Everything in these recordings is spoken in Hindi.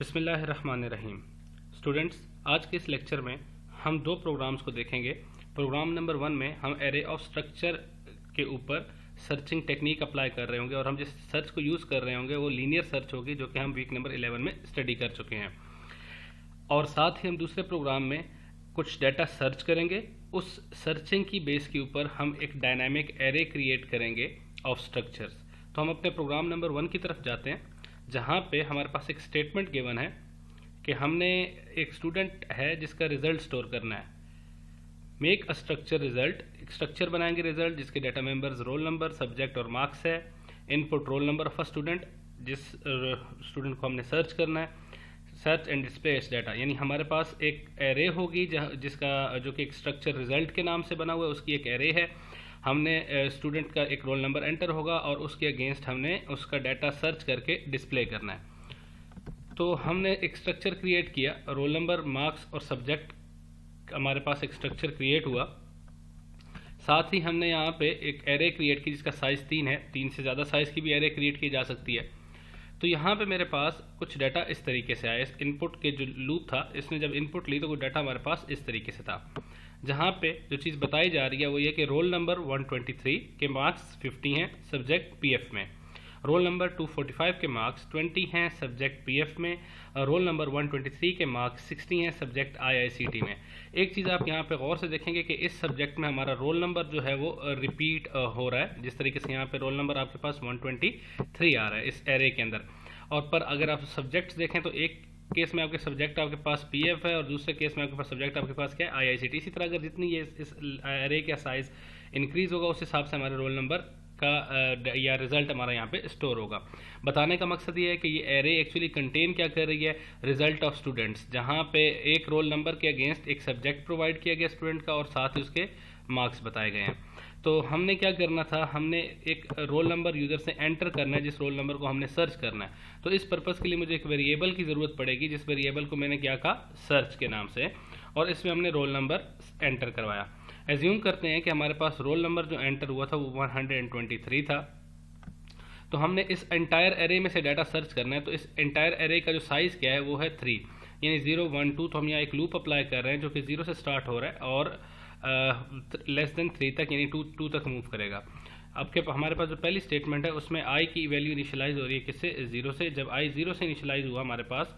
बिस्मिल्लाहिर्रहमानिर्रहीम। स्टूडेंट्स, आज के इस लेक्चर में हम दो प्रोग्राम्स को देखेंगे। प्रोग्राम नंबर 1 में हम एरे ऑफ स्ट्रक्चर के ऊपर सर्चिंग टेक्निक अप्लाई कर रहे होंगे और हम जिस सर्च को यूज़ कर रहे होंगे वो लीनियर सर्च होगी, जो कि हम वीक नंबर 11 में स्टडी कर चुके हैं। और साथ ही हम दूसरे प्रोग्राम में कुछ डाटा सर्च करेंगे। उस सर्चिंग की बेस के ऊपर हम एक डायनामिक एरे क्रिएट करेंगे ऑफ स्ट्रक्चर्स। तो हम अपने प्रोग्राम नंबर 1 की तरफ जाते हैं, जहाँ पे हमारे पास एक स्टेटमेंट गिवन है कि हमने एक स्टूडेंट है जिसका रिजल्ट स्टोर करना है। मेक अ स्ट्रक्चर रिजल्ट, एक स्ट्रक्चर बनाएंगे रिजल्ट जिसके data members roll number, subject और मार्क्स है। Input roll number of a student, जिस स्टूडेंट को हमने सर्च करना है। सर्च एंड डिस्प्ले इस डाटा, यानी हमारे पास एक एरे होगी जिसका जो कि एक स्ट्रक्चर रिजल्ट के नाम से बना हुआ है, उसकी एक एरे है। हमने स्टूडेंट का एक रोल नंबर एंटर होगा और उसके अगेंस्ट हमने उसका डाटा सर्च करके डिस्प्ले करना है। तो हमने एक स्ट्रक्चर क्रिएट किया, रोल नंबर, मार्क्स और सब्जेक्ट, हमारे पास एक स्ट्रक्चर क्रिएट हुआ। साथ ही हमने यहाँ पे एक एरे क्रिएट की जिसका साइज़ 3 है। 3 से ज़्यादा साइज़ की भी एरे क्रिएट की जा सकती है। तो यहाँ पे मेरे पास कुछ डाटा इस तरीके से आया। इस इनपुट के जो लूप था, इसने जब इनपुट ली तो वो डाटा हमारे पास इस तरीके से था। जहाँ पे जो चीज़ बताई जा रही है वो ये कि रोल नंबर 123 के मार्क्स 50 हैं, सब्जेक्ट पीएफ में। रोल नंबर 245 के मार्क्स 20 हैं, सब्जेक्ट पीएफ में। रोल नंबर 123 के मार्क्स 60 हैं, सब्जेक्ट आईआईसीटी में। एक चीज़ आप यहाँ पे गौर से देखेंगे कि इस सब्जेक्ट में हमारा रोल नंबर जो है वो रिपीट हो रहा है। जिस तरीके से यहाँ पे रोल नंबर आपके पास 123 आ रहा है इस एरे के अंदर। और पर अगर आप सब्जेक्ट्स देखें तो एक केस में आपके सब्जेक्ट आपके पास पीएफ है और दूसरे केस में आपके पास सब्जेक्ट आपके पास क्या है, आईआईसीटी। इसी तरह अगर जितनी ये इस एरे का साइज इंक्रीज होगा उस हिसाब से हमारे रोल नंबर का या रिजल्ट हमारा यहाँ पे स्टोर होगा। बताने का मकसद ये है कि ये एरे एक्चुअली कंटेन क्या कर रही है, रिजल्ट ऑफ स्टूडेंट्स, जहाँ पे एक रोल नंबर के अगेंस्ट एक सब्जेक्ट प्रोवाइड किया गया स्टूडेंट का और साथ ही उसके मार्क्स बताए गए हैं। तो हमने क्या करना था, हमने एक रोल नंबर यूज़र से एंटर करना है जिस रोल नंबर को हमने सर्च करना है। तो इस पर्पज़ के लिए मुझे एक वेरिएबल की ज़रूरत पड़ेगी, जिस वेरिएबल को मैंने क्या कहा, सर्च के नाम से, और इसमें हमने रोल नंबर एंटर करवाया। एज्यूम करते हैं कि हमारे पास रोल नंबर जो एंटर हुआ था वो 123 था। तो हमने इस एंटायर एरे में से डाटा सर्च करना है। तो इस एंटायर एरे का जो साइज़ क्या है वो है 3, यानी 0 1 2। तो हम यहाँ एक लूप अप्लाई कर रहे हैं जो कि 0 से स्टार्ट हो रहा है और लेस देन 3 तक, यानी 2 तक मूव करेगा। आपके हमारे पास जो पहली स्टेटमेंट है उसमें आई की वैल्यू इनिशियलाइज हो रही है किससे, 0 से। जब आई 0 से इनिशियलाइज हुआ हमारे पास,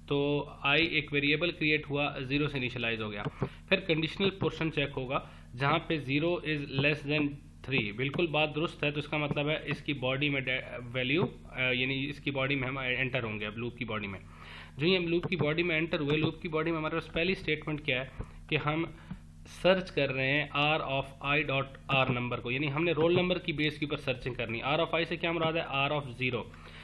तो आई एक वेरिएबल क्रिएट हुआ, 0 से इनिशियलाइज हो गया। फिर कंडीशनल पोर्शन चेक होगा जहाँ पे 0 इज़ लेस देन 3। बिल्कुल बात दुरुस्त है। तो इसका मतलब है इसकी बॉडी में वैल्यू, यानी इसकी बॉडी में हम एंटर होंगे अब लूप की बॉडी में। जो ही हम लूप की बॉडी में एंटर हुए, लूप की बॉडी में हमारे पास पहली स्टेटमेंट क्या है कि हम सर्च कर रहे हैं R of I dot R number को, यानी हमने रोल नंबर की बेस के ऊपर सर्चिंग करनी है। आर ऑफ आई से क्या मुराद है, आर ऑफ 0।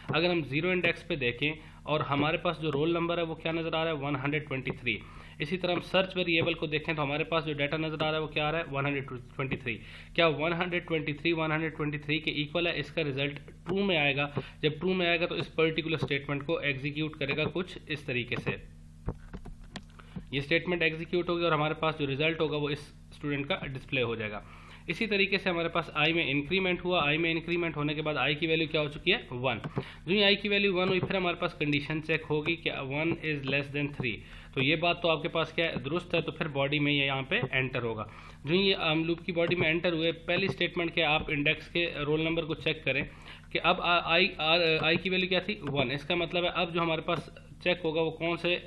अगर हम 0 इंडेक्स पे देखें और हमारे पास जो रोल नंबर है वो क्या नज़र आ रहा है, 123। इसी तरह हम सर्च वेरिएबल को देखें तो हमारे पास जो डाटा नज़र आ रहा है वो क्या आ रहा है, 123। क्या 123 के इक्वल है, इसका रिजल्ट ट्रू में आएगा। जब ट्रू में आएगा तो इस पर्टिकुलर स्टेटमेंट को एग्जीक्यूट करेगा कुछ इस तरीके से। ये स्टेटमेंट एग्जीक्यूट होगी और हमारे पास जो रिजल्ट होगा वो इस स्टूडेंट का डिस्प्ले हो जाएगा। इसी तरीके से हमारे पास आई में इंक्रीमेंट हुआ। आई में इंक्रीमेंट होने के बाद आई की वैल्यू क्या हो चुकी है, 1। जो ही आई की वैल्यू 1 हुई, फिर हमारे पास कंडीशन चेक होगी कि 1 इज़ लेस देन 3। तो ये बात तो आपके पास क्या है, दुरुस्त है। तो फिर बॉडी में ये यहाँ पे एंटर होगा। जो ही हम लूप की बॉडी में एंटर हुए, पहली स्टेटमेंट क्या, आप इंडेक्स के रोल नंबर को चेक करें कि अब आई की वैल्यू क्या थी, 1। इसका मतलब है अब जो हमारे पास चेक होगा वो कौन से,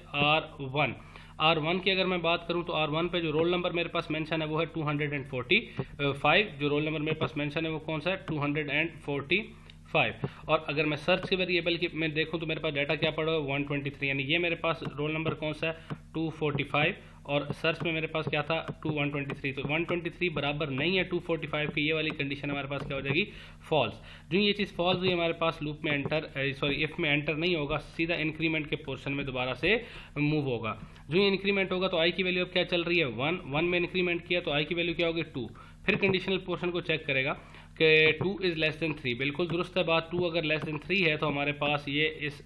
R1 की अगर मैं बात करूं तो R1 पे जो रोल नंबर मेरे पास मेंशन है वो है 245। जो रोल नंबर मेरे पास मेंशन है वो कौन सा है, 245। और अगर मैं सर्च के वेरिएबल की में देखूं तो मेरे पास डाटा क्या पड़ा है, 123, यानी ये मेरे पास रोल नंबर कौन सा है, 245। और सर्च में मेरे पास क्या था, 123। तो 123 बराबर नहीं है 245 की, ये वाली कंडीशन हमारे पास क्या हो जाएगी, फॉल्स। जो ये चीज़ फॉल्स हुई हमारे पास लूप में इफ में एंटर नहीं होगा, सीधा इंक्रीमेंट के पोर्शन में दोबारा से मूव होगा। जो ये इंक्रीमेंट होगा तो आई की वैल्यू अब क्या चल रही है, 1 में इंक्रीमेंट किया तो आई की वैल्यू क्या होगी, 2। फिर कंडीशनल पोर्शन को चेक करेगा कि 2 इज़ लेस देन 3। बिल्कुल दुरुस्त है बात, 2 अगर लेस देन 3 है तो हमारे पास ये इस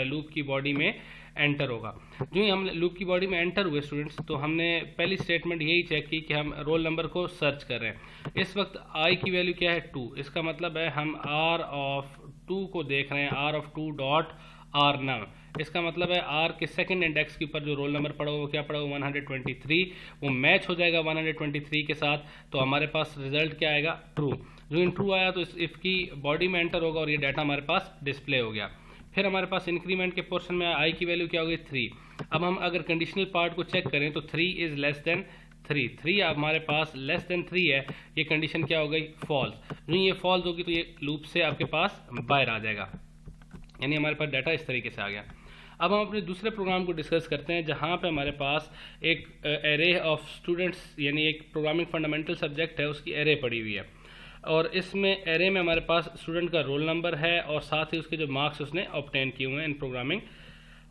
लूप की बॉडी में एंटर होगा। जो ही हम लूप की बॉडी में एंटर हुए स्टूडेंट्स, तो हमने पहली स्टेटमेंट यही चेक की कि हम रोल नंबर को सर्च कर रहे हैं। इस वक्त आई की वैल्यू क्या है, 2। इसका मतलब है हम आर ऑफ 2 को देख रहे हैं, आर ऑफ 2 डॉट आर नम। इसका मतलब है आर के सेकंड इंडेक्स के ऊपर जो रोल नंबर पड़ा हुआ वो क्या पड़ा हुआ 123, वो मैच हो जाएगा 123 के साथ, तो हमारे पास रिजल्ट क्या आएगा, ट्रू। जो इन ट्रू आया तो इफ की बॉडी में एंटर होगा और ये डाटा हमारे पास डिस्प्ले हो गया। फिर हमारे पास इंक्रीमेंट के पोर्शन में आई की वैल्यू क्या हो गई 3। अब हम अगर कंडीशनल पार्ट को चेक करें तो 3 इज लेस देन 3 हमारे पास लेस देन 3 है, ये कंडीशन क्या हो गई, फॉल्स। जो ये फॉल्स होगी तो ये लूप से आपके पास बाहर आ जाएगा, यानी हमारे पास डाटा इस तरीके से आ गया। अब हम अपने दूसरे प्रोग्राम को डिस्कस करते हैं जहाँ पे हमारे पास एक एरे ऑफ स्टूडेंट्स, यानी एक प्रोग्रामिंग फंडामेंटल सब्जेक्ट है उसकी एरे पड़ी हुई है, और इसमें एरे में हमारे पास स्टूडेंट का रोल नंबर है और साथ ही उसके जो मार्क्स उसने ऑब्टेन किए हुए हैं इन प्रोग्रामिंग,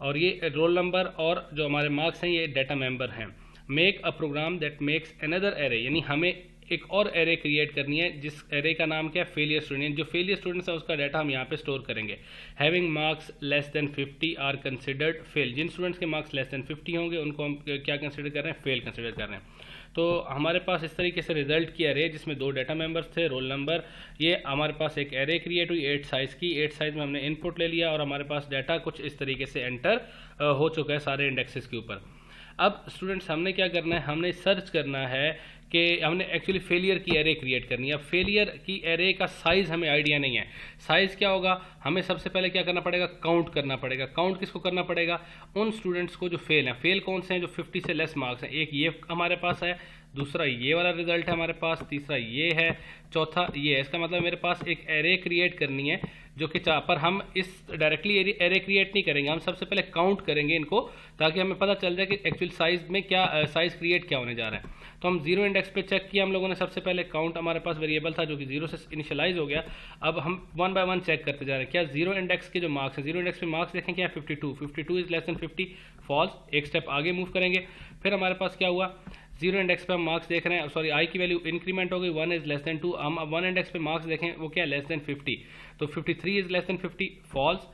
और ये रोल नंबर और जो हमारे मार्क्स हैं ये डाटा मेंबर हैं। Make a program that makes another array, यानी हमें एक और एरे क्रिएट करनी है जिस एरे का नाम क्या है, फेलियर स्टूडेंट। जो फेलियर स्टूडेंट्स है उसका डाटा हम यहाँ पे स्टोर करेंगे। Having marks less than 50 are considered fail, जिन स्टूडेंट्स के मार्क्स लेस देन 50 होंगे उनको हम क्या कंसिडर कर रहे हैं, फेल कंसिडर कर रहे हैं। तो हमारे पास इस तरीके से रिजल्ट की एरे जिसमें 2 डाटा मेंबर्स थे, रोल नंबर, ये हमारे पास एक एरे क्रिएट हुई 8 साइज़ की। 8 साइज़ में हमने इनपुट ले लिया और हमारे पास डाटा कुछ इस तरीके से एंटर हो चुका है सारे इंडेक्सेस के ऊपर। अब स्टूडेंट्स हमने क्या करना है, हमने सर्च करना है कि हमने एक्चुअली फेलियर की एरे क्रिएट करनी है। अब फेलियर की एरे का साइज़ हमें आइडिया नहीं है, साइज़ क्या होगा, हमें सबसे पहले क्या करना पड़ेगा, काउंट करना पड़ेगा। काउंट किसको करना पड़ेगा, उन स्टूडेंट्स को जो फेल हैं। फेल कौन से हैं, जो 50 से लेस मार्क्स हैं। एक ये हमारे पास है, दूसरा ये वाला रिजल्ट है हमारे पास, तीसरा ये है, चौथा ये है। इसका मतलब मेरे पास एक एरे क्रिएट करनी है जो कि पर हम इस डायरेक्टली एरे क्रिएट नहीं करेंगे, हम सबसे पहले काउंट करेंगे इनको ताकि हमें पता चल जाए कि एक्चुअल साइज में क्या साइज क्रिएट क्या होने जा रहा है। तो हम जीरो इंडेक्स पे चेक किया हम लोगों ने, सबसे पहले काउंट हमारे पास वेरिएबल था जो कि 0 से इनिशियलाइज हो गया। अब हम 1 बाय 1 चेक करते जा रहे हैं क्या जीरो इंडेक्स के जो मार्क्स हैं, जीरो इंडेक्स पे मार्क्स देखें क्या 52 इज लेस देन 50, फॉल्स। एक स्टेप आगे मूव करेंगे। फिर हमारे पास क्या हुआ, जीरो इंडेक्स पे हम मार्क्स देख रहे हैं, सॉरी आई की वैल्यू इंक्रीमेंट हो गई, 1 इज लेस देन 2। हम अब 1 इंडेक्स पे मार्क्स देखें वो क्या लेस देन 50, तो 53 इज लेस देन 50, फॉल्स।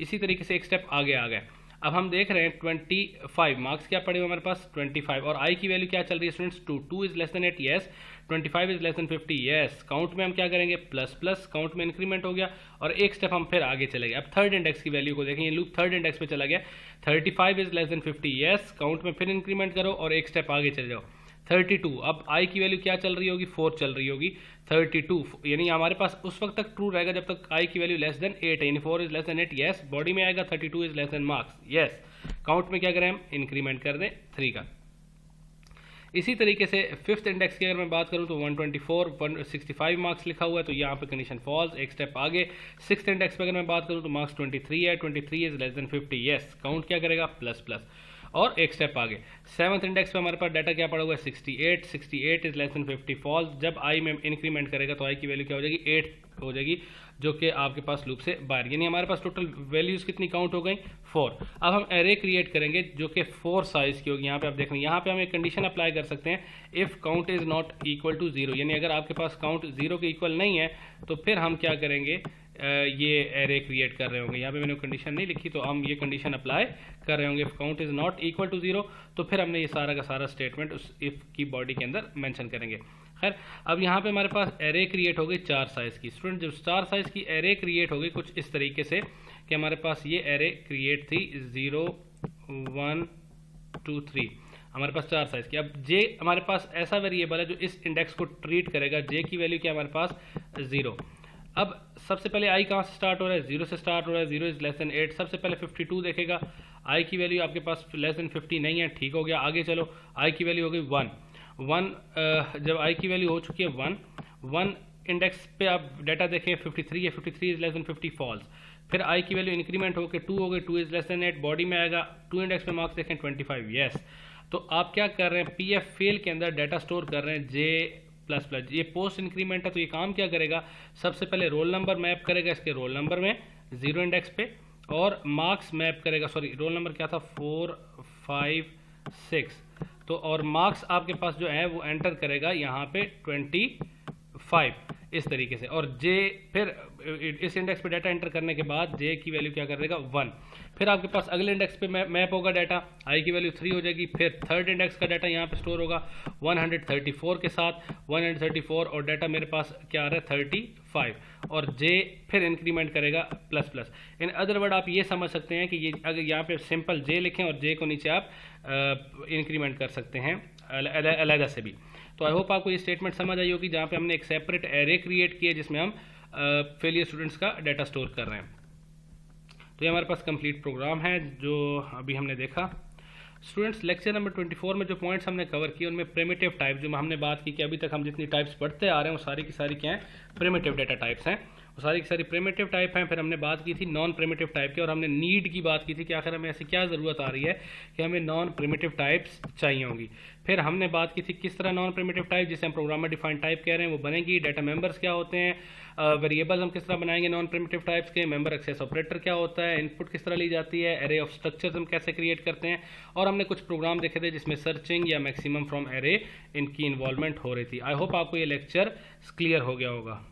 इसी तरीके से एक स्टेप आगे आ गए। अब हम देख रहे हैं 25 मार्क्स क्या पड़े हुए हमारे पास 25, और आई की वैल्यू क्या चल रही है students 2 is less than 8, yes. 25 is less than 50, yes. Count में हम क्या करेंगे, प्लस प्लस, काउंट में इंक्रीमेंट हो गया और एक स्टेप हम फिर आगे चले गए। अब थर्ड इंडेक्स की वैल्यू को देखें, ये लूप थर्ड इंडेक्स पे चला गया, 35 is less than 50, yes. Count में फिर इंक्रीमेंट करो और एक स्टेप आगे चले जाओ, 32। अब आई की वैल्यू क्या चल रही होगी, 4 चल रही होगी, 32, यानी हमारे पास उस वक्त तक ट्रू रहेगा जब तक आई की वैल्यू लेस देन 8 है, यानी 4 is less than 8, yes. Body में आएगा 32 is less than marks, yes. Count में क्या करें हम, इंक्रीमेंट कर दें 3 का। इसी तरीके से फिफ्थ इंडेक्स की अगर मैं बात करूं तो 124 165 मार्क्स लिखा हुआ है, तो यहाँ पे कंडीशन फॉल्स। एक स्टेप आगे सिक्स्थ इंडेक्स पे अगर मैं बात करूं तो मार्क्स 23 है, 23 is less than 50, yes. Count क्या करेगा, प्लस प्लस, और एक स्टेप आगे सेवंथ इंडेक्स पे हमारे पास डाटा क्या पड़ा हुआ है 68 इज लेस देन 50, फॉल्स। जब आई में इंक्रीमेंट करेगा तो आई की वैल्यू क्या हो जाएगी, 8 हो जाएगी, जो कि आपके पास लूप से बाहर, यानी हमारे पास टोटल वैल्यूज कितनी काउंट हो गई, 4। अब हम एरे क्रिएट करेंगे जो कि 4 साइज की होगी। यहाँ पे आप देख रहे हैं, यहाँ पे हम एक कंडीशन अप्लाई कर सकते हैं, if count is not equal to 0, यानी अगर आपके पास काउंट 0 के इक्वल नहीं है तो फिर हम क्या करेंगे, ये एरे क्रिएट कर रहे होंगे। यहाँ पे मैंने कंडीशन नहीं लिखी तो हम ये कंडीशन अप्लाई कर रहे होंगे, if count is not equal to 0, तो फिर हमने ये सारा का सारा स्टेटमेंट उस इफ़ की बॉडी के अंदर मेंशन करेंगे। खैर, अब यहाँ पे हमारे पास एरे क्रिएट हो गई 4 साइज़ की। स्टूडेंट, जब 4 साइज़ की एरे क्रिएट हो गई कुछ इस तरीके से कि हमारे पास ये एरे क्रिएट थी 0 1 2 3, हमारे पास 4 साइज़ की। अब जे हमारे पास ऐसा वेरिएबल है जो इस इंडेक्स को ट्रीट करेगा, जे की वैल्यू क्या हमारे पास 0। अब सबसे पहले आई कहाँ से स्टार्ट हो रहा है, 0 से स्टार्ट हो रहा है, 0 इज लेस देन 8। सबसे पहले 52 देखेगा, आई की वैल्यू आपके पास लेस देन 50 नहीं है, ठीक हो गया। आगे चलो, आई की वैल्यू हो गई 1, जब आई की वैल्यू हो चुकी है 1 इंडेक्स पे आप डाटा देखें 53 है, 53 इज लेस देन 50, फॉल्स। फिर आई की वैल्यू इंक्रीमेंट होकर 2 हो गई, 2 इज लेस देन 8, बॉडी में आएगा 2 इंडेक्स पे मार्क्स देखें 25, यस। तो आप क्या कर रहे हैं, पी एफ फेल के अंदर डाटा स्टोर कर रहे हैं जे प्लस प्लस। ये पोस्ट इंक्रीमेंट है तो ये काम क्या करेगा, सबसे पहले रोल नंबर मैप करेगा इसके रोल नंबर में 0 इंडेक्स पे, और मार्क्स मैप करेगा, सॉरी रोल नंबर क्या था 4 5 6, तो और मार्क्स आपके पास जो है वो एंटर करेगा यहाँ पे 25। इस तरीके से। और जे फिर इस इंडेक्स पे डाटा एंटर करने के बाद जे की वैल्यू क्या कर देगा 1। फिर आपके पास अगले इंडेक्स पे मैप होगा डाटा, आई की वैल्यू 3 हो जाएगी। फिर थर्ड इंडेक्स का डाटा यहाँ पे स्टोर होगा 134 के साथ 134, और डाटा मेरे पास क्या आ रहा है 35, और जे फिर इंक्रीमेंट करेगा plus plus. In other word आप ये समझ सकते हैं कि ये अगर यहाँ पे सिंपल जे लिखें और जे को नीचे आप इंक्रीमेंट कर सकते हैं अलग से भी। तो आई होप आपको ये स्टेटमेंट समझ आई होगी, जहाँ पे हमने एक सेपरेट एरे क्रिएट किया जिसमें हम फेलियर स्टूडेंट्स का डाटा स्टोर कर रहे हैं। तो ये हमारे पास कंप्लीट प्रोग्राम है जो अभी हमने देखा। स्टूडेंट्स, लेक्चर नंबर 24 में जो पॉइंट्स हमने कवर किए उनमें प्रिमिटिव टाइप जो हमने बात की कि अभी तक हम जितनी टाइप्स पढ़ते आ रहे हैं वो सारी की सारी क्या हैं, प्रिमिटिव डाटा टाइप्स हैं, वो सारी की सारी प्रिमिटिव टाइप हैं। फिर हमने बात की थी नॉन प्रिमिटिव टाइप की, और हमने नीड की बात की थी कि आखिर हमें ऐसी क्या ज़रूरत आ रही है कि हमें नॉन प्रिमिटिव टाइप्स चाहिए होंगी। फिर हमने बात की थी किस तरह नॉन प्रिमिटिव टाइप जिसे हम प्रोग्रामर डिफाइंड टाइप कह रहे हैं वो बनेगी, डाटा मेंबर्स क्या होते हैं, वेरिएबल्स हम किस तरह बनाएंगे नॉन प्रिमिटिव टाइप्स के, मेंबर एक्सेस ऑपरेटर क्या होता है, इनपुट किस तरह ली जाती है, एरे ऑफ स्ट्रक्चर्स हम कैसे क्रिएट करते हैं, और हमने कुछ प्रोग्राम देखे थे जिसमें सर्चिंग या मैक्सिमम फ्रॉम एरे इनकी इन्वॉल्वमेंट हो रही थी। आई होप आपको ये लेक्चर क्लियर हो गया होगा।